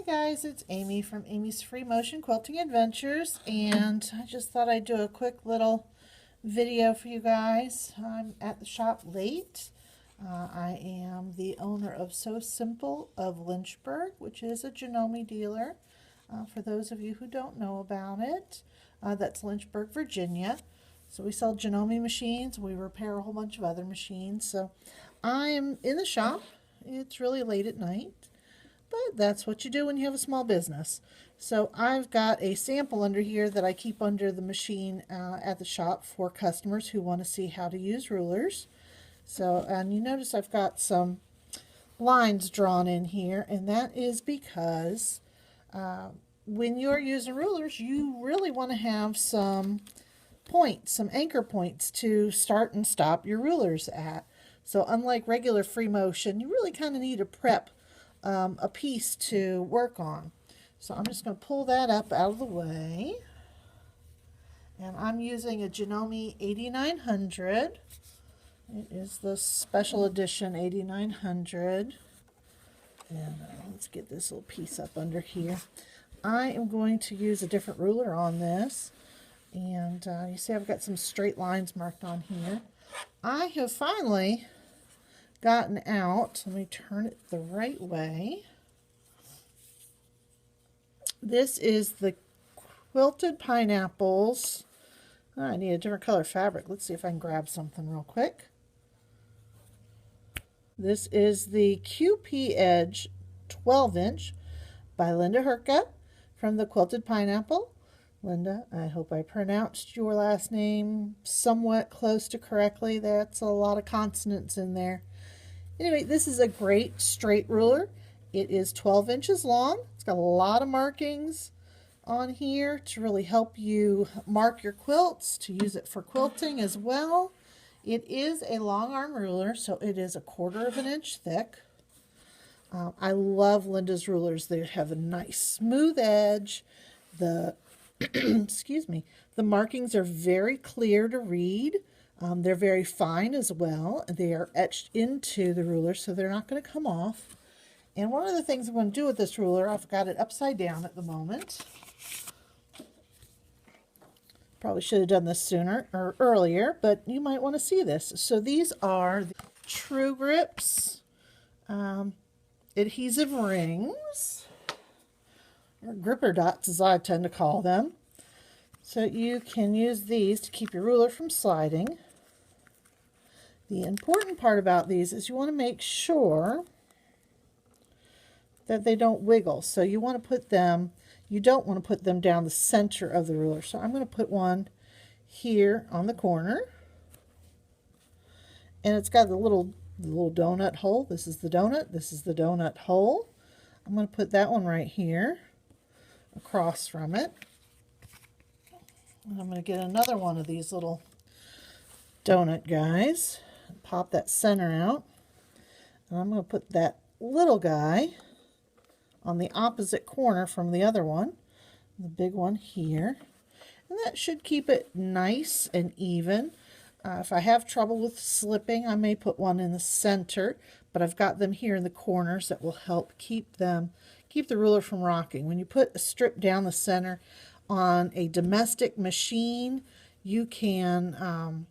Guys, it's Amy from Amy's Free Motion Quilting Adventures, and I just thought I'd do a quick little video for you guys. I'm at the shop late. I am the owner of So Simple of Lynchburg, which is a Janome dealer. For those of you who don't know about it, that's Lynchburg, Virginia. So we sell Janome machines. We repair a whole bunch of other machines. So I am in the shop. It's really late at night. But that's what you do when you have a small business. So I've got a sample under here that I keep under the machine at the shop for customers who want to see how to use rulers. So, and you notice I've got some lines drawn in here, and that is because when you're using rulers, you really want to have some points, some anchor points to start and stop your rulers at. So unlike regular free motion, you really kind of need to prep a piece to work on. So I'm just going to pull that up out of the way, and I'm using a Janome 8900. It is the special edition 8900, and let's get this little piece up under here. I am going to use a different ruler on this, and you see I've got some straight lines marked on here. I have finally gotten out, let me turn it the right way. This is the Quilted Pineapples. Oh, I need a different color fabric. Let's see if I can grab something real quick. This is the QP Edge 12-inch by Linda Herka from the Quilted Pineapple. Linda, I hope I pronounced your last name somewhat close to correctly. That's a lot of consonants in there. Anyway, this is a great straight ruler. It is 12 inches long. It's got a lot of markings on here to really help you mark your quilts, to use it for quilting as well. It is a long arm ruler, so it is 1/4 of an inch thick. I love Linda's rulers. They have a nice smooth edge. The excuse me, the markings are very clear to read. They're very fine as well. They are etched into the ruler, so they're not going to come off. And one of the things I'm going to do with this ruler, I've got it upside down at the moment. Probably should have done this sooner or earlier, but you might want to see this. So these are the True Grips adhesive rings, or gripper dots as I tend to call them. So you can use these to keep your ruler from sliding. The important part about these is you want to make sure that they don't wiggle. So you want to put them, you don't want to put them down the center of the ruler. So I'm going to put one here on the corner. And it's got the little donut hole. This is the donut. This is the donut hole. I'm going to put that one right here across from it. And I'm going to get another one of these little donut guys. Pop that center out. And I'm going to put that little guy on the opposite corner from the other one. The big one here. And that should keep it nice and even. If I have trouble with slipping, I may put one in the center, but I've got them here in the corners that will help keep the ruler from rocking. When you put a strip down the center on a domestic machine, you can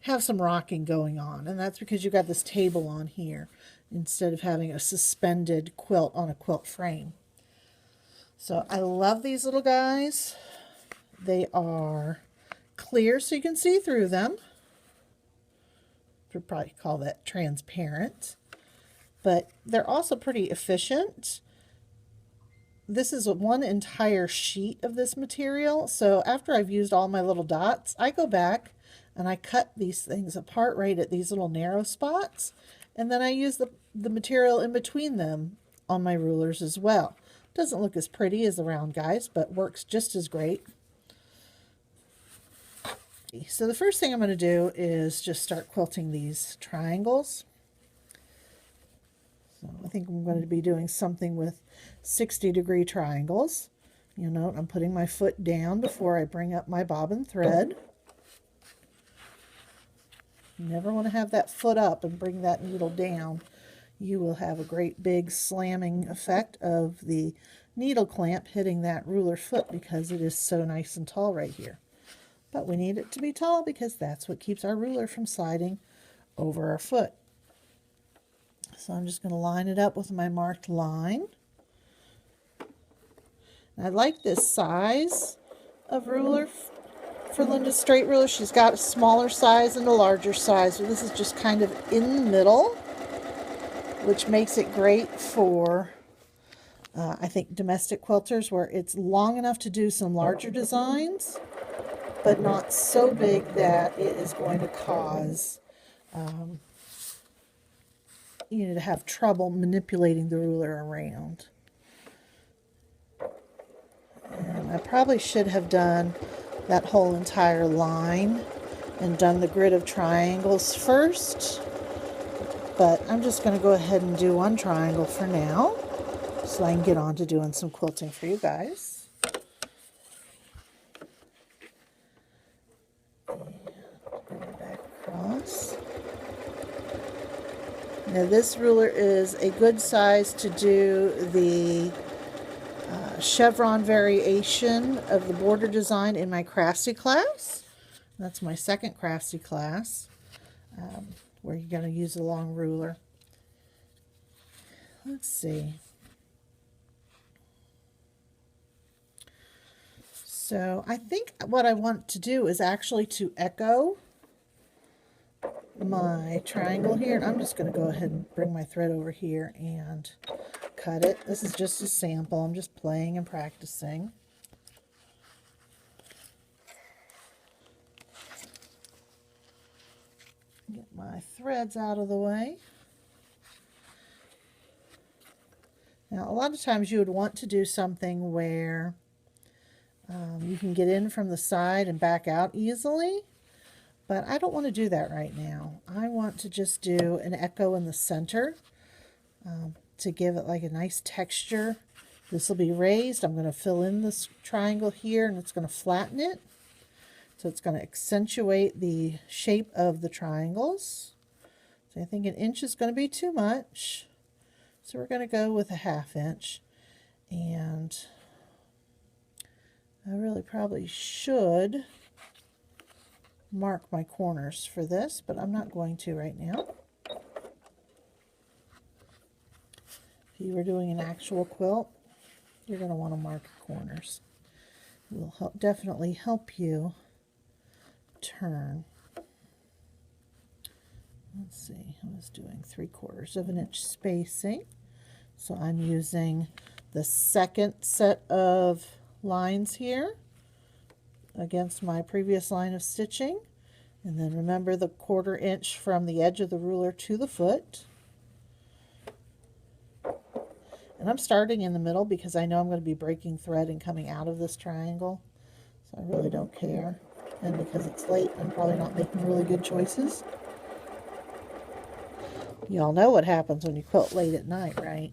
have some rocking going on, and that's because you've got this table on here instead of having a suspended quilt on a quilt frame. So I love these little guys. They are clear so you can see through them. We'd probably call that transparent, but they're also pretty efficient. This is one entire sheet of this material, so after I've used all my little dots, I go back and I cut these things apart right at these little narrow spots, and then I use the material in between them on my rulers as well. Doesn't look as pretty as the round guys, but works just as great. So the first thing I'm going to do is just start quilting these triangles. So I think I'm going to be doing something with 60-degree triangles. You know, I'm putting my foot down before I bring up my bobbin thread. You never want to have that foot up and bring that needle down. you will have a great big slamming effect of the needle clamp hitting that ruler foot because it is so nice and tall right here. But we need it to be tall because that's what keeps our ruler from sliding over our foot. So I'm just going to line it up with my marked line. And I like this size of ruler for Linda's straight ruler. She's got a smaller size and a larger size, so this is just kind of in the middle, which makes it great for I think domestic quilters, where it's long enough to do some larger designs, but not so big that it is going to cause you know, to have trouble manipulating the ruler around. And I probably should have done that whole entire line and done the grid of triangles first, but I'm just going to go ahead and do one triangle for now so I can get on to doing some quilting for you guys. And back across. Now this ruler is a good size to do the chevron variation of the border design in my Craftsy class. That's my second Craftsy class, where you're going to use a long ruler. Let's see. So I think what I want to do is actually to echo my triangle here, and I'm just going to go ahead and bring my thread over here and cut it. This is just a sample. I'm just playing and practicing. Get my threads out of the way. Now, a lot of times you would want to do something where you can get in from the side and back out easily, but I don't want to do that right now. I want to just do an echo in the center to give it like a nice texture. This will be raised. I'm going to fill in this triangle here, and it's going to flatten it. So it's going to accentuate the shape of the triangles. So I think an inch is going to be too much. So we're going to go with a 1/2 inch. And I really probably should mark my corners for this, but I'm not going to right now. If you were doing an actual quilt, you're going to want to mark your corners. It will definitely help you turn. Let's see, I was doing 3/4 of an inch spacing. So I'm using the second set of lines here against my previous line of stitching. And then remember the 1/4 inch from the edge of the ruler to the foot. And I'm starting in the middle because I know I'm going to be breaking thread and coming out of this triangle. So I really don't care. And because it's late, I'm probably not making really good choices. Y'all know what happens when you quilt late at night, right?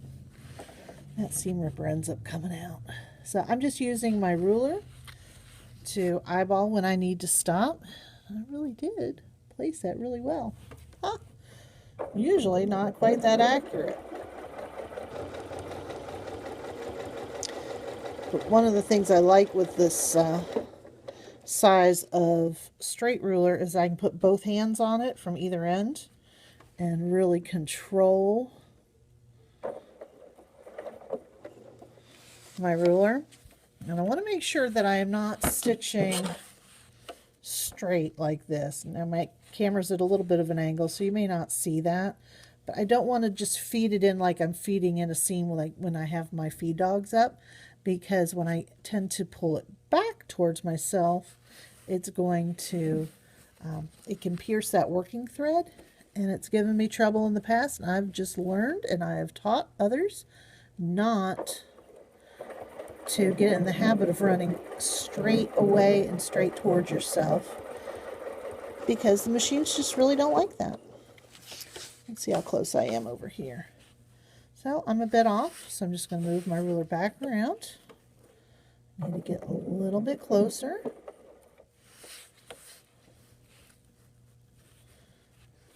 That seam ripper ends up coming out. So I'm just using my ruler to eyeball when I need to stop. I really did place that really well. Huh. Usually not quite that accurate. But one of the things I like with this size of straight ruler is I can put both hands on it from either end and really control my ruler. And I want to make sure that I am not stitching straight like this. Now my camera's at a little bit of an angle, so you may not see that, but I don't want to just feed it in like I'm feeding in a seam like when I have my feed dogs up, because when I tend to pull it back towards myself, it's going to it can pierce that working thread, and it's given me trouble in the past, and I've just learned, and I have taught others not to get in the habit of running straight away and straight towards yourself, because the machines just really don't like that. Let's see how close I am over here. So I'm a bit off, so I'm just going to move my ruler back around. I need to get a little bit closer.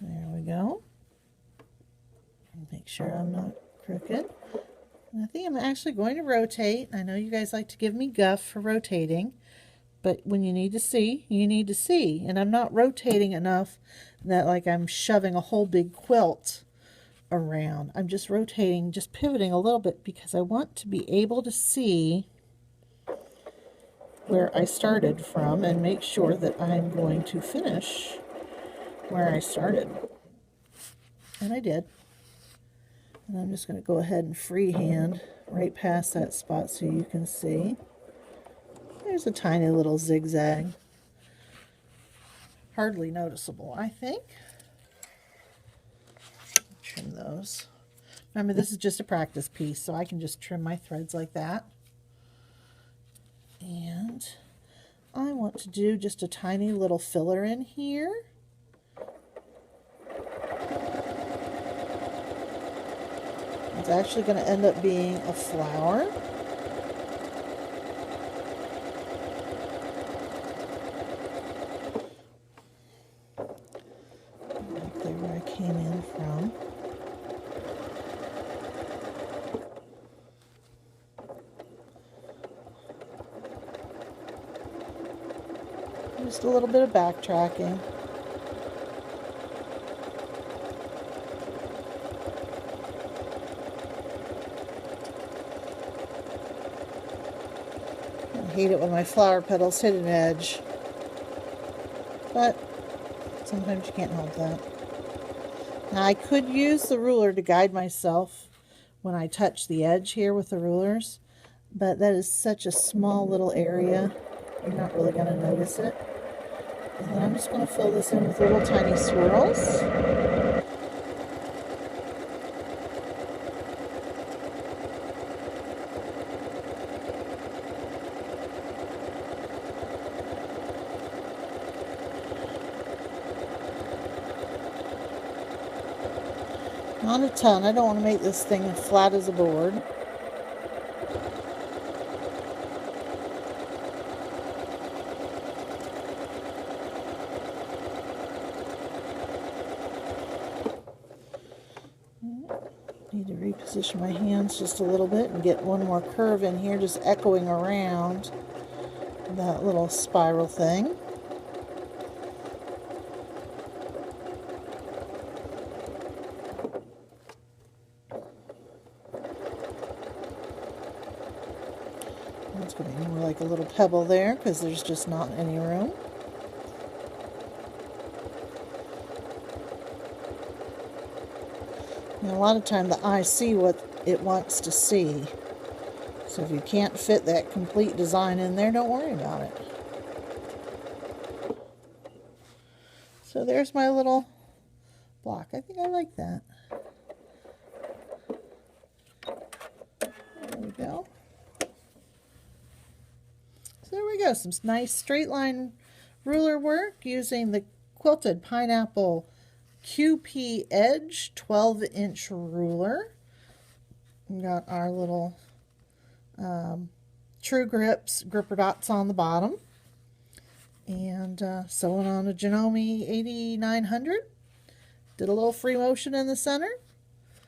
There we go. Make Make sure I'm not crooked. And I think I'm actually going to rotate. I know you guys like to give me guff for rotating, but when you need to see, you need to see. And I'm not rotating enough that like I'm shoving a whole big quilt around. I'm just rotating, just pivoting a little bit because I want to be able to see where I started from and make sure that I'm going to finish where I started. And I did. And I'm just going to go ahead and freehand right past that spot so you can see. There's a tiny little zigzag. Hardly noticeable, I think. Trim those. Remember, this is just a practice piece, so I can just trim my threads like that. And I want to do just a tiny little filler in here. It's actually going to end up being a flower. Right there where I came in from. Just a little bit of backtracking. I hate it when my flower petals hit an edge, but sometimes you can't help that. Now I could use the ruler to guide myself when I touch the edge here with the rulers, but that is such a small little area, you're not really going to notice it. And then I'm just going to fill this in with little tiny swirls. Not a ton. I don't want to make this thing as flat as a board. Need to reposition my hands just a little bit and get one more curve in here, just echoing around that little spiral thing. It's going to be more like a little pebble there because there's just not any room. And a lot of time the eye see what it wants to see. So if you can't fit that complete design in there, don't worry about it. So there's my little block. I think I like that. There we go. So there we go. Some nice straight line ruler work using the Quilted Pineapple QP Edge 12-inch ruler. We got our little True Grips gripper dots on the bottom. And sewing on a Janome 8900. Did a little free motion in the center.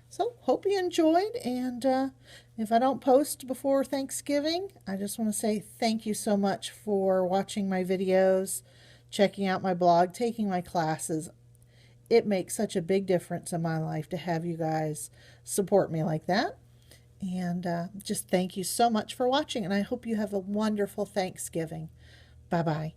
So, hope you enjoyed, and if I don't post before Thanksgiving, I just want to say thank you so much for watching my videos, checking out my blog, taking my classes. It makes such a big difference in my life to have you guys support me like that. And just thank you so much for watching, and I hope you have a wonderful Thanksgiving. Bye-bye.